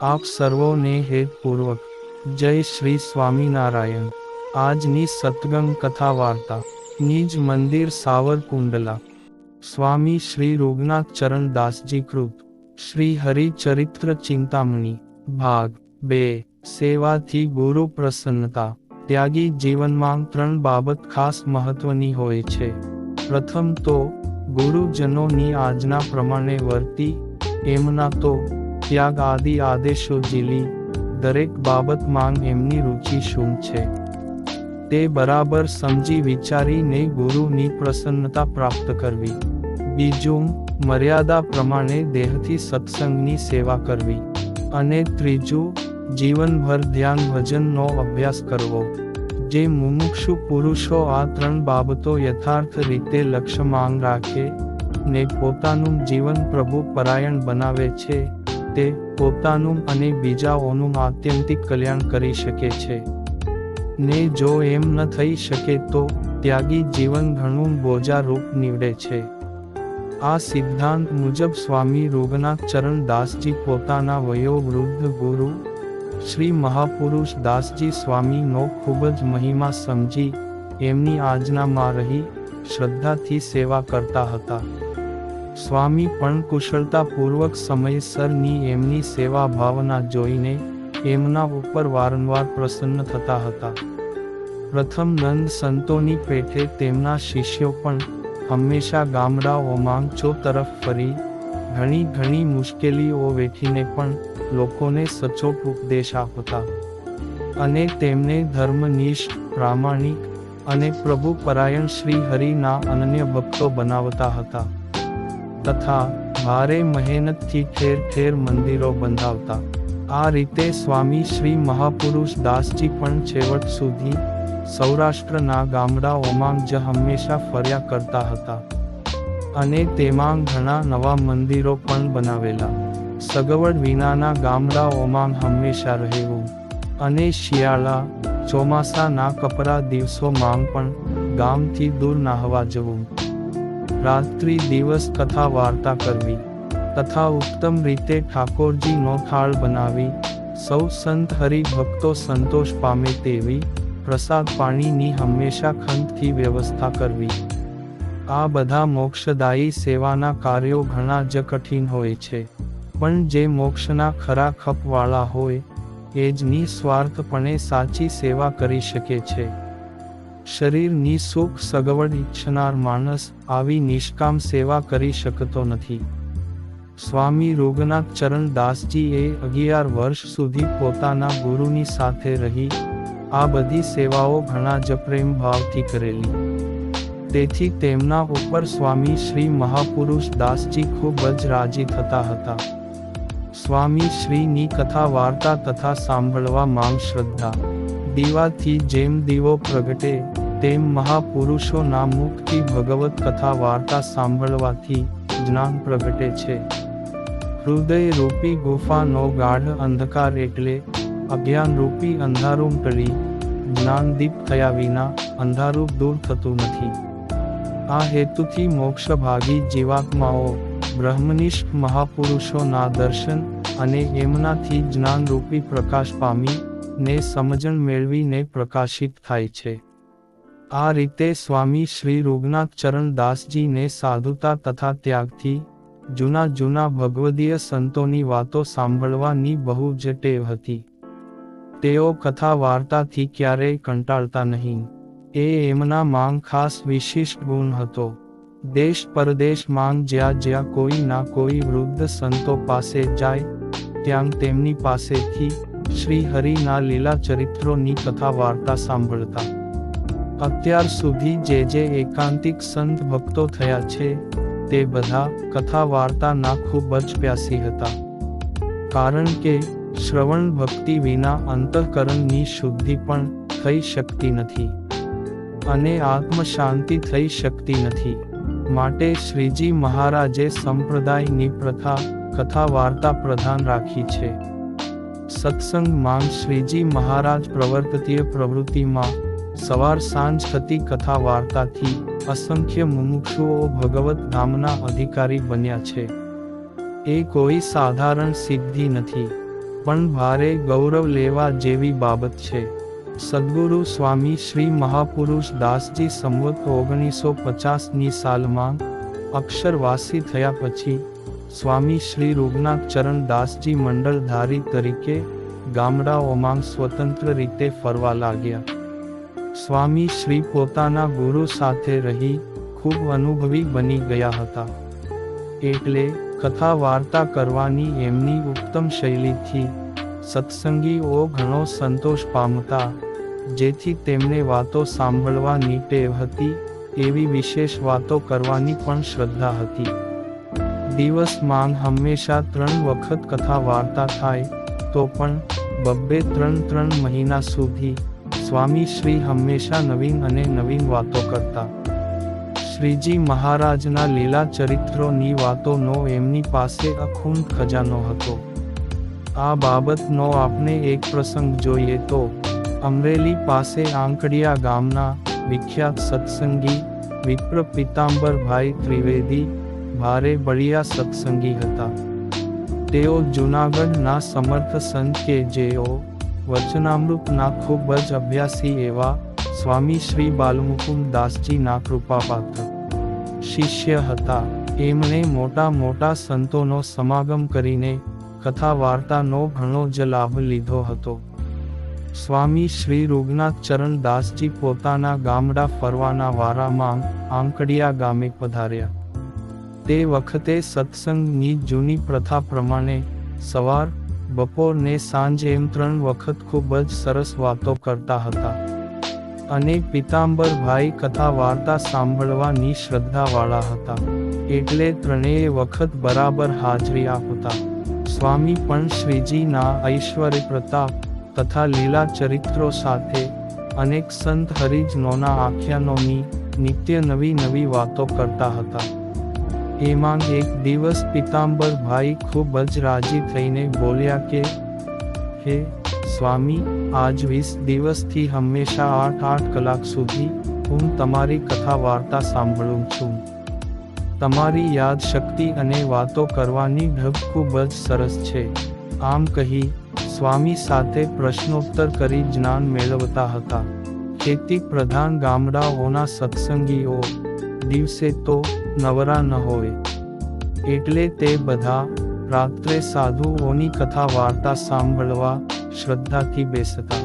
આપ સર્વોને હેતપૂર્વક જય શ્રી સ્વામિનારાયણ। આજની સત્સંગ કથા વાર્તા નિજ મંદિર સાવરકુંડલા સ્વામી શ્રી રૂગનાથ ચરણ દાસજી કૃત શ્રી હરિચરિત્ર ચિંતામણી ભાગ 2 સેવાથી ગુરુ પ્રસન્નતા। ત્યાગી જીવનમાં 3 બાબત ખાસ મહત્વની હોય છે। પ્રથમ તો ગુરુજનોની આજ્ઞા પ્રમાણે વર્તી એમના તો ત્યાગ આદિ આદેશો ઝીલી દરેક બાબતમાં એમની રુચિ શું છે તે બરાબર સમજી વિચારીને ગુરુની પ્રસન્નતા પ્રાપ્ત કરવી। બીજું, મર્યાદા પ્રમાણે દેહથી સત્સંગની સેવા કરવી। અને ત્રીજું, જીવનભર ધ્યાન ભજનનો અભ્યાસ કરવો। જે મુમુક્ષુ પુરુષો આ 3 બાબતો યથાર્થ રીતે લક્ષ્યમાં રાખે ને પોતાનું જીવન પ્રભુ પરાયણ બનાવે છે તે પોતાનું અને બીજાઓનું આત્યંતિક કલ્યાણ કરી શકે છે। ને જો એમ ન થઈ શકે તો ત્યાગી જીવન ઘણું બોજારૂપ નીવડે છે। આ સિદ્ધાંત મુજબ સ્વામી રૂગનાથ ચરણ દાસજી પોતાના વયોવૃદ્ધ ગુરુ શ્રી મહાપુરુષ દાસજી સ્વામીનો ખૂબ જ મહિમા સમજી એમની આજ્ઞામાં રહી શ્રદ્ધાથી સેવા કરતા હતા। સ્વામી પણ કુશળતાપૂર્વક સમયસરની એમની સેવા ભાવના જોઈને એમના ઉપર વારંવાર પ્રસન્ન થતા હતા। પ્રથમ નંદ સંતોની પેઠે તેમના શિષ્યો પણ હંમેશા ગામડાઓમાં ચોતરફ ફરી ઘણી મુશ્કેલીઓ વેઠીને પણ લોકોને સચોટ ઉપદેશ આપતા અને તેમને ધર્મનિષ્ઠ, પ્રામાણિક અને પ્રભુ પરાયણ શ્રી હરિના અનન્ય ભક્તો બનાવતા હતા તથા ભારે મહેનતથી ઠેર ઠેર મંદિરો બંધાવતા। આ રીતે સ્વામી શ્રી મહાપુરુષ દાસજી પણ છેવટ સુધી સૌરાષ્ટ્રના ગામડાઓમાં જ હંમેશા ફર્યા કરતા હતા અને તેમાં ઘણા નવા મંદિરો પણ બનાવેલા। સગવડ વિનાના ગામડાઓમાં હંમેશા રહેવું અને શિયાળા ચોમાસાના કપરા દિવસોમાં પણ ગામથી દૂર નાહવા જવું। રાત્રિ દિવસ કથા વાર્તા કરવી તથા ઉત્તમ રીતે ઠાકોરજીનો થાળ બનાવી સૌ સંત હરિભક્તો સંતોષ પામે તેવી પ્રસાદ પાણીની હંમેશા ખંતથી વ્યવસ્થા કરવી। આ બધા મોક્ષદાયી સેવાના કાર્યો ઘણા જ કઠિન હોય છે પણ જે મોક્ષના ખરા ખપવાળા હોય એ જ નિસ્વાર્થપણે સાચી સેવા કરી શકે છે। શરીરની સુખ સગવડ ઈચ્છનાર માણસ આવી નિષ્કામ સેવા કરી શકતો નથી। સ્વામી રૂગનાથ ચરણ દાસજીએ 11 વર્ષ સુધી પોતાના ગુરુની સાથે રહી આ બધી સેવાઓ ઘણા જ પ્રેમ ભાવથી કરેલી। તેથી તેમના ઉપર સ્વામી શ્રી મહાપુરુષ દાસજી ખૂબ જ રાજી થતા હતા। સ્વામી શ્રીની કથા વાર્તા તથા સાંભળવા માંગ શ્રદ્ધા દીવાથી જેમ દીવો પ્રગટે તેમ મહાપુરુષોના મુખથી ભગવત કથા વાર્તા સાંભળવાથી જ્ઞાન પ્રગટે છે। હૃદય રૂપી ગુફાનો ગાઢ અંધકાર એટલે અજ્ઞાનરૂપી અંધારું ટળી જ્ઞાનદીપ થયા વિના અંધારું દૂર થતું નથી। આ હેતુથી મોક્ષભાગી જીવાત્માઓ બ્રહ્મનિષ્ઠ મહાપુરુષોના દર્શન અને એમનાથી જ્ઞાનરૂપી પ્રકાશ પામી ને સમજણ મેળવીને પ્રકાશિત થાય છે। આ રીતે સ્વામી શ્રી રૂગનાથ ચરણ દાસજીને સાધુતા તથા ત્યાગથી જૂના ભગવદીય સંતોની વાતો સાંભળવાની બહુ જ ટેવ હતી। તેઓ કથા વાર્તાથી ક્યારેય કંટાળતા નહીં એ એમના માંગ ખાસ વિશિષ્ટ ગુણ હતો। દેશ પરદેશ માંગ જ્યાં કોઈ ના કોઈ વૃદ્ધ સંતો પાસે જાય ત્યાં તેમની પાસેથી શ્રી હરિના લીલા ચરિત્રોની કથા વાર્તા સાંભળતા। અત્યાર સુધી જે એકાંતિક સંત ભક્તો થયા છે તે બધા કથા વાર્તાના ખૂબ જ પ્યાસી હતા કારણ કે શ્રવણ ભક્તિ વિના અંતઃકરણની શુદ્ધિ પણ થઈ શકતી નથી અને આત્મશાંતિ થઈ શકતી નથી। માટે શ્રીજી મહારાજે સંપ્રદાયની પ્રથા કથા વાર્તા પ્રધાન રાખી છે। સત્સંગમાં શ્રીજી મહારાજ પ્રવર્તતીય પ્રવૃત્તિમાં સવાર સાંજ થતી કથા વાર્તાથી અસંખ્ય મુમુક્ષુઓ ભગવત ધામના અધિકારી બન્યા છે। એ કોઈ સાધારણ સિદ્ધિ નથી પણ ભારે ગૌરવ લેવા જેવી બાબત છે. સદ્ગુરુ સ્વામી શ્રી મહાપુરુષ દાસજી સંવત 1950ની સાલમાં અક્ષરવાસી થયા પછી સ્વામી શ્રી રૂગનાથ ચરણ દાસજી મંડળધારી તરીકે ગામડાઓમાં સ્વતંત્ર રીતે ફરવા લાગ્યા. સ્વામી શ્રી પોતાના ગુરુ સાથે રહી ખૂબ અનુભવી બની ગયા હતા. એટલે કથા વાર્તા કરવાની એમની ઉત્તમ શૈલીથી સત્સંગીઓ ઘણો સંતોષ પામતા, જેથી તેમને વાતો સાંભળવાની ટેવ હતી, એવી વિશેષ વાતો કરવાની પણ શ્રદ્ધા હતી. દિવસમાં હંમેશા 3 વખત કથા વાર્તા થાય, તો પણ 2-3 મહિના સુધી સ્વામી શ્રી હંમેશા નવીન અને નવીન વાતો કરતા. શ્રીજી મહારાજના લીલા ચરિત્રોની વાતોનો એમની પાસે અખૂટ ખજાનો હતો. આ બાબતનો આપણે એક પ્રસંગ જોઈએ તો, અમરેલી પાસે આંકડિયા ગામના વિખ્યાત સત્સંગી વિપ્ર પિતાંબરભાઈ ત્રિવેદી ભારે બળિયા સત્સંગી હતા. તેઓ જૂનાગઢના સમર્થ સંત કે જેઓ વચનામૃતના ખૂબ જ અભ્યાસી એવા સ્વામી શ્રી બાલમુકુંદ દાસજીના કૃપાપાત્ર શિષ્ય હતા. એમણે મોટા મોટા સંતોનો સમાગમ કરીને કથા વાર્તાનો ઘણો જ લાભ લીધો હતો. સ્વામી શ્રી રૂગનાથ ચરણ દાસજી પોતાના ગામડા ફરવાના વારામાં આંકડિયા ગામે પધાર્યા. તે વખતે સત્સંગની જૂની પ્રથા પ્રમાણે સવાર, બપોર ને સાંજ એમ 3 વખત ખૂબ જ સરસ વાતો કરતા હતા. અને પિતાંબરભાઈ કથા વાર્તા સાંભળવાની શ્રદ્ધાવાળા હતા, એટલે 3 વખત બરાબર હાજરી આપતા. સ્વામી પણ શ્રીજીના ઐશ્વર્ય પ્રતાપ તથા લીલા ચરિત્રો સાથે અનેક સંત હરિજનોના આખ્યાનોની નિત્ય નવી નવી વાતો કરતા હતા. એમાં એક દિવસ પિતાંબરભાઈ ખૂબ જ રાજી થઈને બોલ્યા કે, હે સ્વામી, આજ 20 દિવસથી હંમેશા 8-8 કલાક સુધી હું તમારી કથા વાર્તા સાંભળું છું. તમારી યાદ શક્તિ અને વાતો કરવાની ઢબ ખૂબ જ સરસ છે. આમ કહી સ્વામી સાથે પ્રશ્નોત્તર કરી જ્ઞાન મેળવતા હતા. ખેતી પ્રધાન ગામડાઓના સત્સંગીઓ દિવસે તો નવરા ન હોય, એટલે તે બધા રાત્રે સાધુઓની કથા વાર્તા સાંભળવા શ્રદ્ધાથી બેસતા.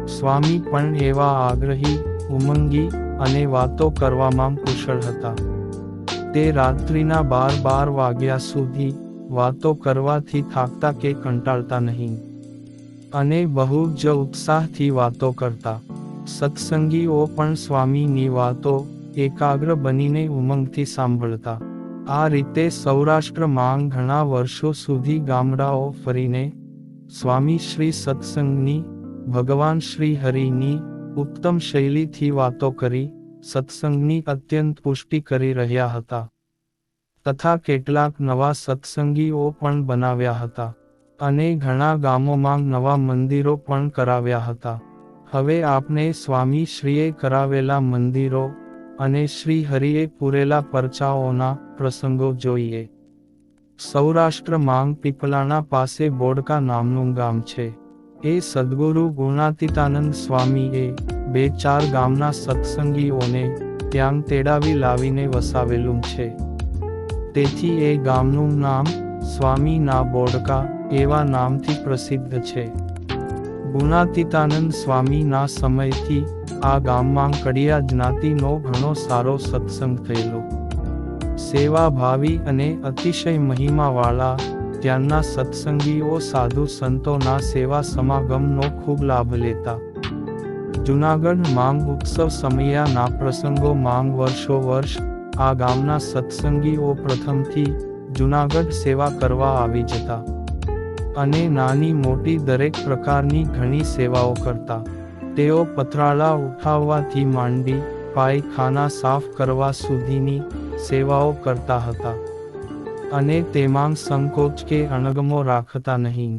સ્વામી પણ એવા આગ્રહી, ઉમંગી અને વાતો કરવામાં કુશળ હતા. તે રાત્રિના 12 વાગ્યા સુધી વાતો કરવાથી થાકતા કે કંટાળતા નહીં, અને બહુ જ ઉત્સાહથી વાતો કરતા. સત્સંગીઓ પણ સ્વામીની વાતો એકાગ્ર બનીને ઉમંગથી સાંભળતા. આ રીતે સૌરાષ્ટ્રમાં ઘણા વર્ષો સુધી ગામડાઓ ફરીને સ્વામી શ્રી સત્સંગની, ભગવાન શ્રી હરિની ઉત્તમ શૈલીથી વાતો કરી સત્સંગની અત્યંત પુષ્ટિ કરી રહ્યા હતા. તથા કેટલાક નવા સત્સંગીઓ પણ બનાવ્યા હતા, અને ઘણા ગામોમાં નવા મંદિરો પણ કરાવ્યા હતા. હવે આપણે સ્વામી શ્રીએ કરાવેલા મંદિરો અને શ્રી હરિએ પૂરેલા પરચાઓના પ્રસંગો જોઈએ. સૌરાષ્ટ્રમાં પીપલાણા પાસે બોડકા નામનું ગામ છે. એ સદ્ગુરુ ગુણાતીતાનંદ સ્વામીએ 2-4 ગામના સત્સંગીઓને ત્યાં તેડાવી લાવીને વસાવેલું છે. તેથી એ ગામનું નામ સ્વામીના બોડકા એવા નામથી પ્રસિદ્ધ છે. ગુણાતીતાનંદ સ્વામીના સમયથી આ ગામમાં કડિયા જ્ઞાતિનો ઘણો સારો સત્સંગ થયેલો. સેવાભાવી અને અતિશય મહિમાવાળા ત્યાંના સત્સંગીઓ સાધુ સંતોના સેવા સમાગમનો ખૂબ લાભ લેતા. જૂનાગઢ માંગ ઉત્સવ સમયાના પ્રસંગો માંગ વર્ષો-વર્ષ આ ગામના સત્સંગીઓ પ્રથમથી જૂનાગઢ સેવા કરવા આવી જતા, અને નાની મોટી દરેક પ્રકારની ઘણી સેવાઓ કરતા. તેઓ પથરાળા ઉઠાવવાથી માંડી પાયખાના સાફ કરવા સુધીની સેવાઓ કરતા હતા, અને તેમાં સંકોચ કે અણગમો રાખતા નહીં.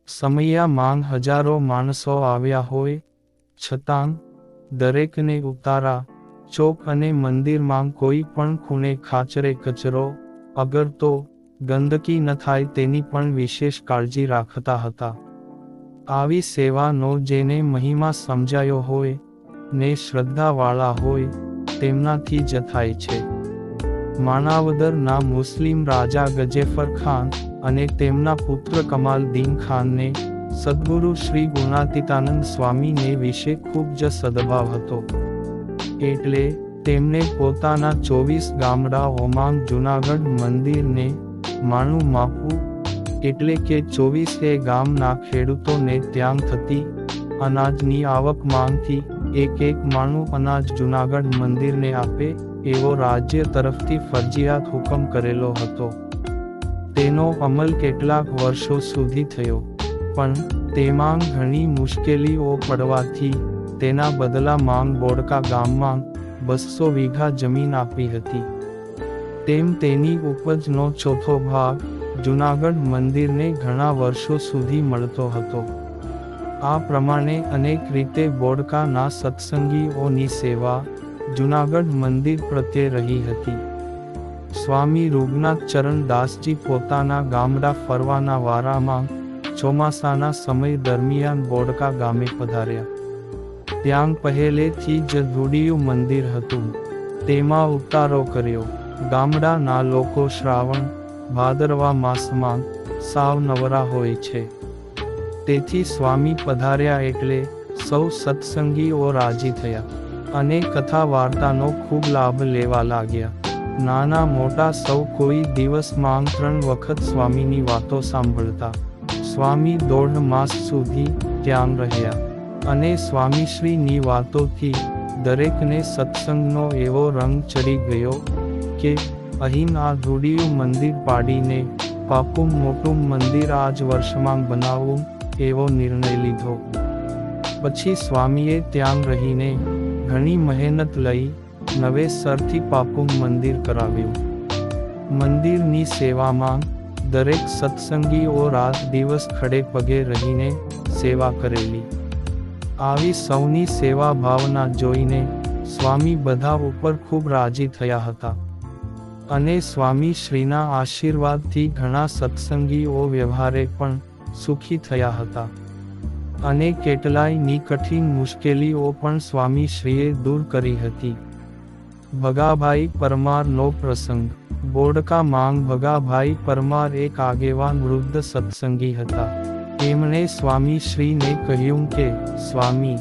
સમયામાં હજારો માણસો આવ્યા હોય છતાં દરેકને ઉતારા, ચોક અને મંદિરમાં કોઈ પણ ખૂણે ખાચરે કચરો, અગર તો ગંદકી ન થાય તેની પણ વિશેષ કાળજી રાખતા હતા. આવી સેવાનો જેને મહિમા સમજાયો હોય ને શ્રદ્ધાવાળા હોય તેમનાથી જ થાય છે. માણાવદરના મુસ્લિમ રાજા ગજેફર ખાન અને તેમના પુત્ર કમાલદીન ખાનને સદ્ગુરુ શ્રી ગુણાતીતાનંદ સ્વામીને વિશે ખૂબ જ સદભાવ હતો. એટલે તેમણે પોતાના 24 ગામડાઓમાં જૂનાગઢ મંદિરને માણું માપવું, એટલે કે 24 ગામના ખેડૂતોને ત્યાં થતી અનાજની આવકમાંથી એક માણું અનાજ જૂનાગઢ મંદિરને આપે એવો રાજ્ય તરફથી ફરજિયાત હુકમ કરેલો હતો. તેનો અમલ કેટલાક વર્ષો સુધી થયો, પણ તેમાં ઘણી મુશ્કેલીઓ પડવાથી તેના બદલામાં બોડકા ગામમાં 200 વીઘા જમીન આપી હતી. તેમ તેની ઉપજનો ચોથો ભાગ જૂનાગઢ મંદિરને ઘણા વર્ષો સુધી મળતો હતો. આ પ્રમાણે અનેક રીતે બોડકાના સત્સંગીઓની સેવા જૂનાગઢ મંદિર પ્રત્યે રહી હતી. સ્વામી રૂગનાથ ચરણ દાસજી પોતાના ગામડા ફરવાના વારામાં ચોમાસાના સમય દરમિયાન બોડકા ગામે પધાર્યા. ત્યાં પહેલેથી જ ધૂળિયું મંદિર હતું. તેમાં ઉતારો કર્યો. ગામડાના લોકો શ્રાવણ ભાદરવા માસમાં સાવ નવરા હોય છે. તેથી સ્વામી પધાર્યા એટલે સૌ સત્સંગીઓ રાજી થયા અને કથા વાર્તાનો ખૂબ લાભ લેવા લાગ્યા. નાના મોટા સૌ કોઈ દિવસમાં 3 વખત સ્વામીની વાતો સાંભળતા. સ્વામી 1.5 માસ સુધી ત્યાં રહ્યા અને સ્વામીશ્રીની વાતોથી દરેકને સત્સંગનો એવો રંગ ચડી ગયો કે અહીં આ ધૂળિયું મંદિર પાડીને પાકું મોટું મંદિર આ જ વર્ષમાં બનાવવું એવો નિર્ણય લીધો. પછી સ્વામીએ ત્યાં રહીને ઘણી મહેનત લઈ નવેસરથી પાકું મંદિર કરાવ્યું. મંદિરની સેવામાં દરેક સત્સંગીઓ રાત દિવસ ખડે પગે રહીને સેવા કરેલી. આવી સૌની સેવા ભાવના જોઈને સ્વામી બધા ઉપર ખૂબ રાજી થયા હતા અને સ્વામી શ્રીના આશીર્વાદથી ઘણા સત્સંગીઓ વ્યવહારે પણ સુખી થયા હતા અને કેટલાયની કઠિન મુશ્કેલીઓ પણ સ્વામી શ્રીએ દૂર કરી હતી. ભગાભાઈ પરમારનો પ્રસંગ. બોડકા માંગ ભગાભાઈ પરમાર એક આગેવાન વૃદ્ધ સત્સંગી હતા. એમણે સ્વામી શ્રીને કહ્યું કે સ્વામી,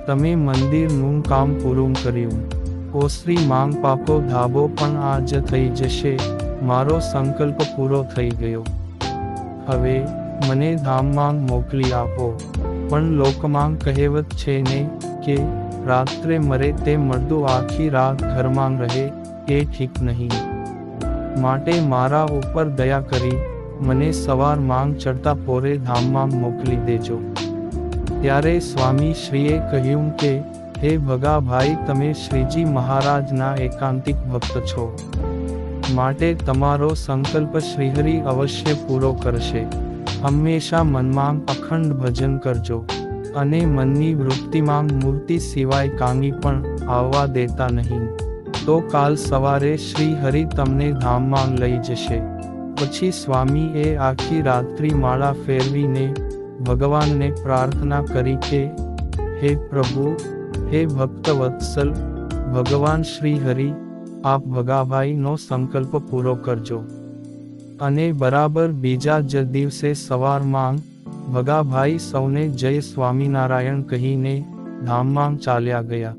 તમે મંદિરનું કામ પૂરું કર્યું. ઓસરી માંગ પાકો ધાબો પણ આજ થઈ જશે. મારો સંકલ્પ પૂરો થઈ ગયો. હવે મને ધામમાં મોકલી આપો. પણ લોકમાં કહેવત છે ને કે રાત્રે મરે તે મરદું આખી રાત ઘરમાં રહે એ ઠીક નહીં. માટે મારા ઉપર દયા કરી મને સવાર માંગ ચડતા પોરે ધામમાં મોકલી દેજો. ત્યારે સ્વામી શ્રીએ કહ્યું કે હે ભગાભાઈ, તમે શ્રીજી મહારાજના એકાંતિક ભક્ત છો, માટે તમારો સંકલ્પ શ્રીહરિ અવશ્ય પૂરો કરશે. હંમેશા મનમાં અખંડ ભજન કરજો અને મનની વૃત્તિમાં મૂર્તિ સિવાય કાંઈ પણ આવવા દેતા નહીં. તો કાલ સવારે શ્રી હરિ તમને ધામમાં લઈ જશે. પછી સ્વામીએ આખી રાત્રિ માળા ફેરવીને ભગવાનને પ્રાર્થના કરી કે હે પ્રભુ, હે ભક્ત વત્સલ ભગવાન શ્રી હરિ, આપ ભગાભાઈનો સંકલ્પ પૂરો કરજો. અને બરાબર બીજા જ દિવસે સવારમાં ભગાભાઈ સૌને જય સ્વામિનારાયણ કહીને ધામમાં ચાલ્યા ગયા.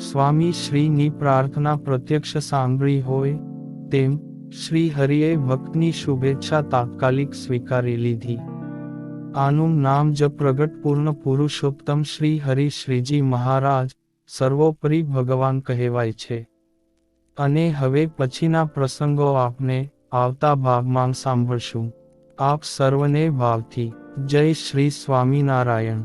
સ્વામી શ્રીની પ્રાર્થના પ્રત્યક્ષ સાંભળી હોય તેમ શ્રી હરિએ ભક્તની શુભેચ્છા તાત્કાલિક સ્વીકારી લીધી. આનું નામ જ પ્રગટ પૂર્ણ પુરુષોત્તમ શ્રી હરિ શ્રીજી મહારાજ સર્વોપરી ભગવાન કહેવાય છે. અને હવે પછીના પ્રસંગો આપને આવતા ભાગમાં સાંભળશું. આપ સર્વને ભાવથી જય શ્રી સ્વામિનારાયણ.